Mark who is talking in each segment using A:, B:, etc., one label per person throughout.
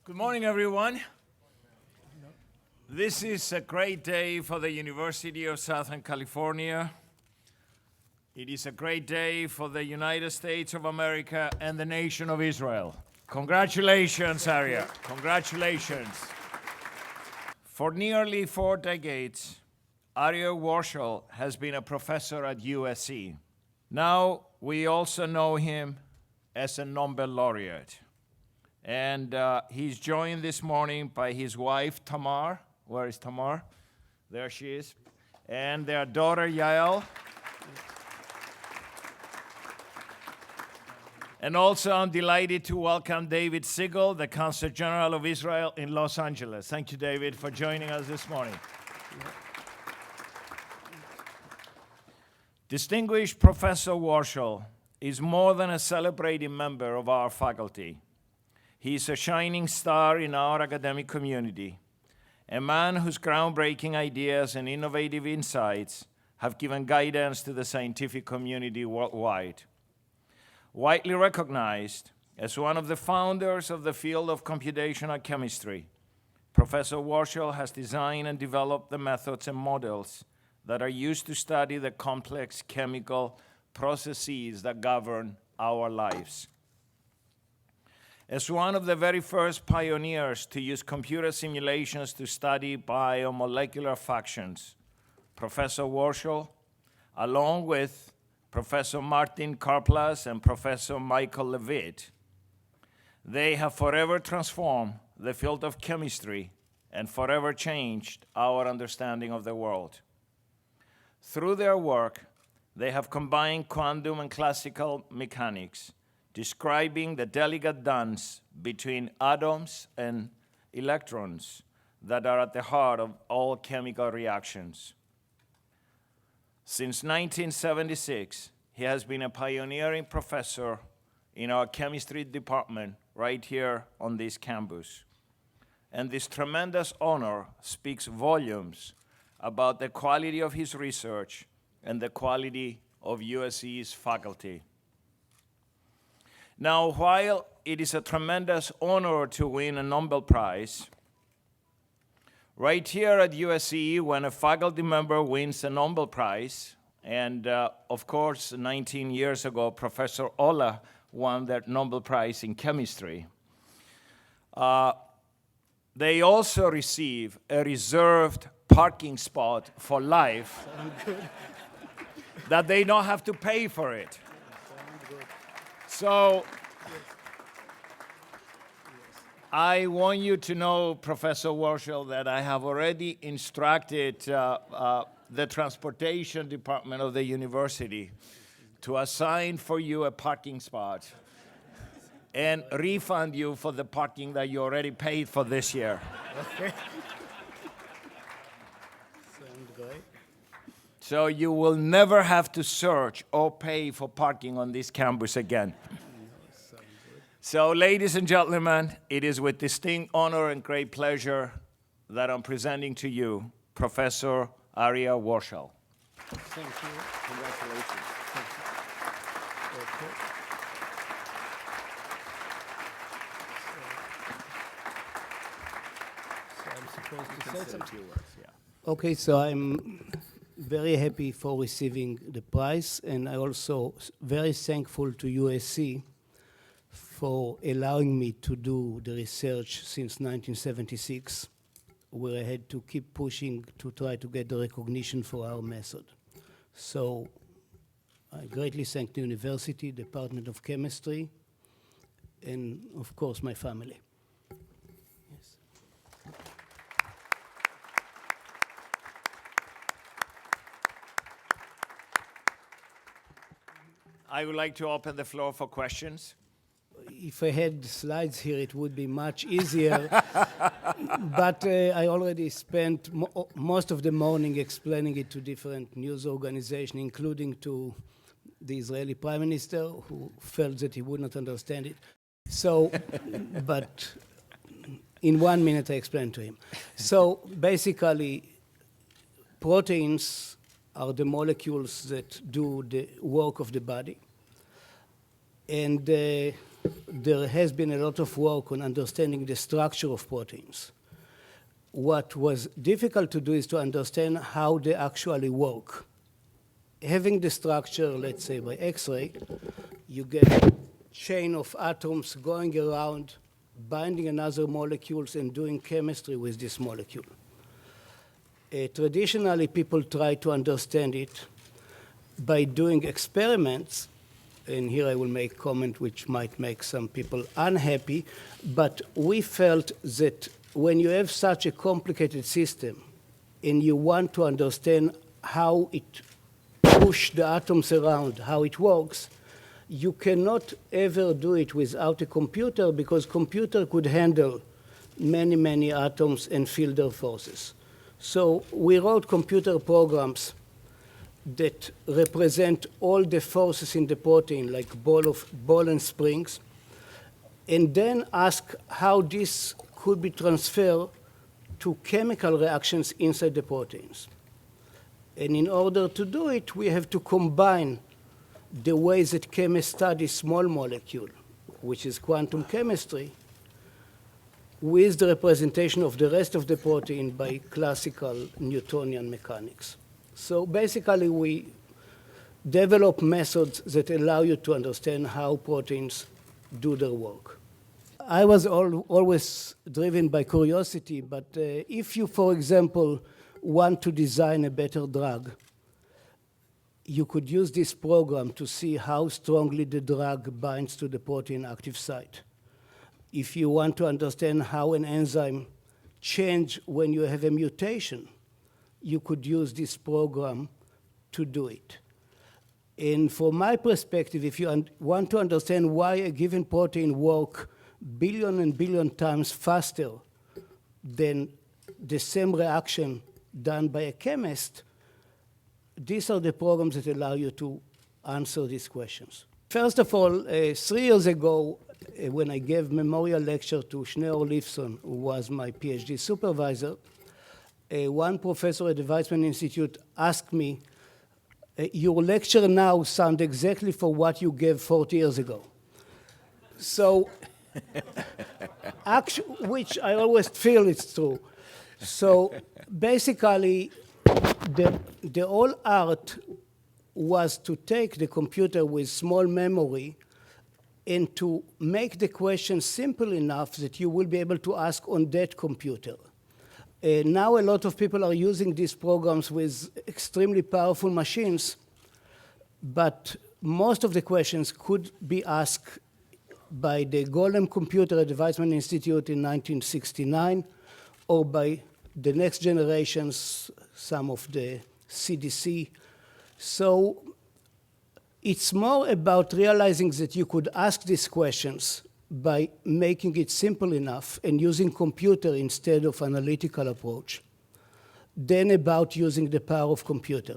A: Good morning, everyone. This is a great day for the University of Southern California. It is a great day for the United States of America and the nation of Israel. Congratulations, Arya. Congratulations. For nearly 4 decades, Arya Warshel has been a professor at USC. Now, we also know him as a Nobel laureate. And he's joined this morning by his wife, Tamar. Where is Tamar? There she is. And their daughter, Yael. And also, I'm delighted to welcome David Siegel, the Consul General of Israel in Los Angeles. Thank you, David, for joining us this morning. Distinguished Professor Warshel is more than a celebrated member of our faculty. He is a shining star in our academic community, a man whose groundbreaking ideas and innovative insights have given guidance to the scientific community worldwide. Widely recognized as one of the founders of the field of computational chemistry, Professor Warshel has designed and developed the methods and models that are used to study the complex chemical processes that govern our lives. As one of the very first pioneers to use computer simulations to study biomolecular functions, Professor Warshel, along with Professor Martin Karplus and Professor Michael Levitt, they have forever transformed the field of chemistry and forever changed our understanding of the world. Through their work, they have combined quantum and classical mechanics, describing the delicate dance between atoms and electrons that are at the heart of all chemical reactions. Since 1976, he has been a pioneering professor in our chemistry department right here on this campus. And this tremendous honor speaks volumes about the quality of his research and the quality of USC's faculty. Now, while it is a tremendous honor to win a Nobel Prize, right here at USC, when a faculty member wins a Nobel Prize, and of course, 19 years ago, Professor Olah won that Nobel Prize in chemistry, they also receive a reserved parking spot for life that they don't have to pay for it. So I want you to know, Professor Warshel, that I have already instructed the transportation department of the university to assign for you a parking spot and refund you for the parking that you already paid for this year.
B: Okay. Sounds great.
A: So you will never have to search or pay for parking on this campus again. So, ladies and gentlemen, it is with distinct honor and great pleasure that I'm presenting to you Professor Arya Warshel.
B: Thank you.
A: Congratulations.
B: Thank you. Okay. So I'm supposed to say something. Okay, so I'm very happy for receiving the prize, and I also very thankful to USC for allowing me to do the research since 1976, where I had to keep pushing to try to get the recognition for our method. So I greatly thank the university, Department of Chemistry, and of course my family. Yes.
A: I would like to open the floor for questions.
B: If I had slides here, it would be much easier. But I already spent most of the morning explaining it to different news organizations, including to the Israeli Prime Minister, who felt that he would not understand it. So, but in 1 minute I explained to him. So basically, proteins are the molecules that do the work of the body. And there has been a lot of work on understanding the structure of proteins. What was difficult to do is to understand how they actually work. Having the structure, let's say by X-ray, you get a chain of atoms going around, binding another molecules and doing chemistry with this molecule. Traditionally, people try to understand it by doing experiments, and here I will make a comment which might make some people unhappy, but we felt that when you have such a complicated system and you want to understand how it pushes the atoms around, how it works, you cannot ever do it without a computer because computer could handle many, many atoms and feel their forces. So we wrote computer programs that represent all the forces in the protein, like ball and springs, and then ask how this could be transferred to chemical reactions inside the proteins. And in order to do it, we have to combine the ways that chemists study small molecule, which is quantum chemistry, with the representation of the rest of the protein by classical Newtonian mechanics. So basically, we develop methods that allow you to understand how proteins do their work. I was always driven by curiosity, but if you, for example, want to design a better drug, you could use this program to see how strongly the drug binds to the protein active site. If you want to understand how an enzyme changes when you have a mutation, you could use this program to do it. And from my perspective, if you want to understand why a given protein works billion and billion times faster than the same reaction done by a chemist, these are the programs that allow you to answer these questions. First of all, 3 years ago, when I gave memorial lecture to Shneur Leifson, who was my PhD supervisor, one professor at the Weizmann Institute asked me, your lecture now sounds exactly for what you gave 40 years ago. So, which I always feel it's true. So basically, the whole art was to take the computer with small memory and to make the question simple enough that you will be able to ask on that computer. Now a lot of people are using these programs with extremely powerful machines, but most of the questions could be asked by the Golem computer at the Weizmann Institute in 1969, or by the next generations, some of the CDC. So it's more about realizing that you could ask these questions by making it simple enough and using computer instead of analytical approach, than about using the power of computer.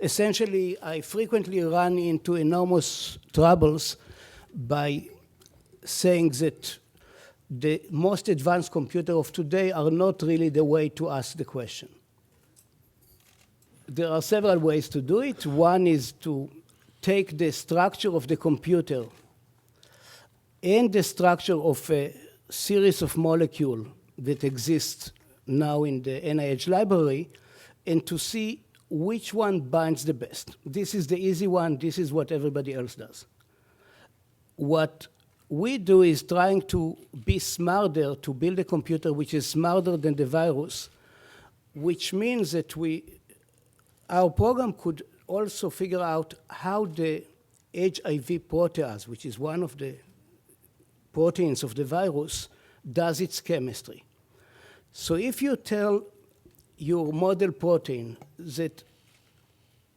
B: Essentially, I frequently run into enormous troubles by saying that the most advanced computers of today are not really the way to ask the question. There are several ways to do it. One is to take the structure of the computer and the structure of a series of molecules that exist now in the NIH library, and to see which one binds the best. This is the easy one. This is what everybody else does. What we do is trying to be smarter, to build a computer which is smarter than the virus, which means that our program could also figure out how the HIV protease, which is one of the proteins of the virus, does its chemistry. So if you tell your model protein that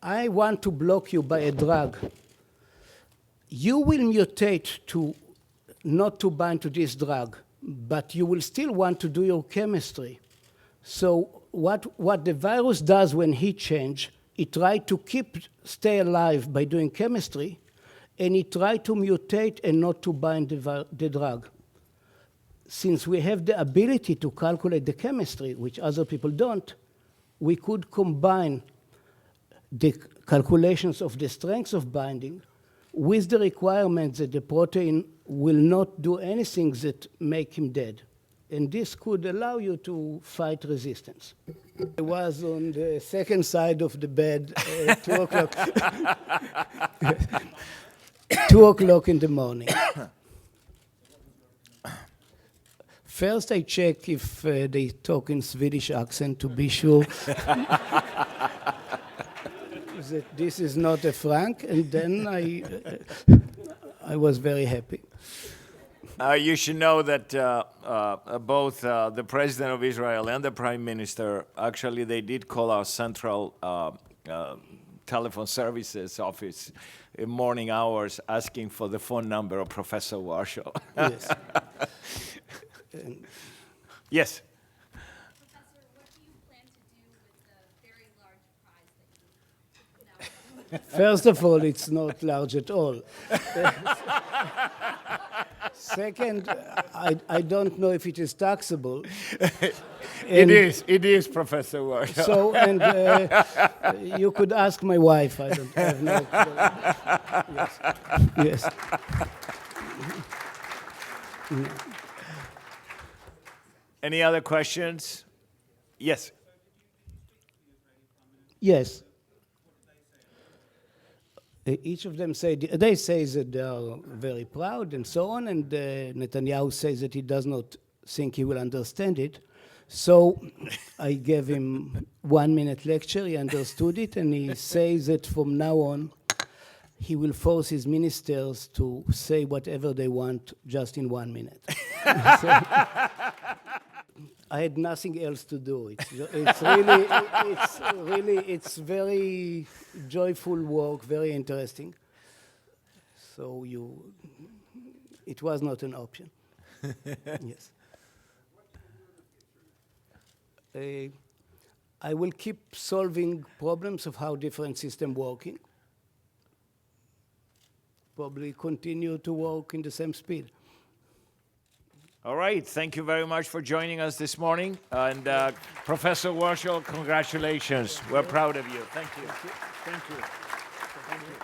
B: I want to block you by a drug, you will mutate to not to bind to this drug, but you will still want to do your chemistry. So what the virus does when he changes, it tries to stay alive by doing chemistry, and it tries to mutate and not to bind the drug. Since we have the ability to calculate the chemistry, which other people don't, we could combine the calculations of the strengths of binding with the requirement that the protein will not do anything that make him dead. And this could allow you to fight resistance. I was on the second side of the bed at 2 o'clock. 2 o'clock in the morning. First, I check if they talk in Swedish accent to be sure that this is not a Frank, and then I was very happy.
A: You should know that both the President of Israel and the Prime Minister, actually, they did call our central telephone services office in morning hours asking for the phone number of Professor Warshall.
B: Yes.
A: Yes?
C: Professor, what do you plan to do with the very large prize that you now
B: First of all, it's not large at all. Second, I don't know if it is taxable.
A: It is, Professor Warshall.
B: So, and you could ask my wife. I don't have no clue. Yes. Yes.
A: Any other questions? Yes.
B: Yes. Each of them say they say that they are very proud and so on, and Netanyahu says that he does not think he will understand it. So I gave him 1 minute lecture. He understood it, and he says that from now on he will force his ministers to say whatever they want just in 1 minute. So, I had nothing else to do. It's very joyful work, very interesting. So it was not an option. Yes. I will keep solving problems of how different systems working. Probably continue to work in the same speed.
A: All right. Thank you very much for joining us this morning. And Professor Warshall, congratulations. We're proud of you. Thank you.
B: Thank you. Thank you.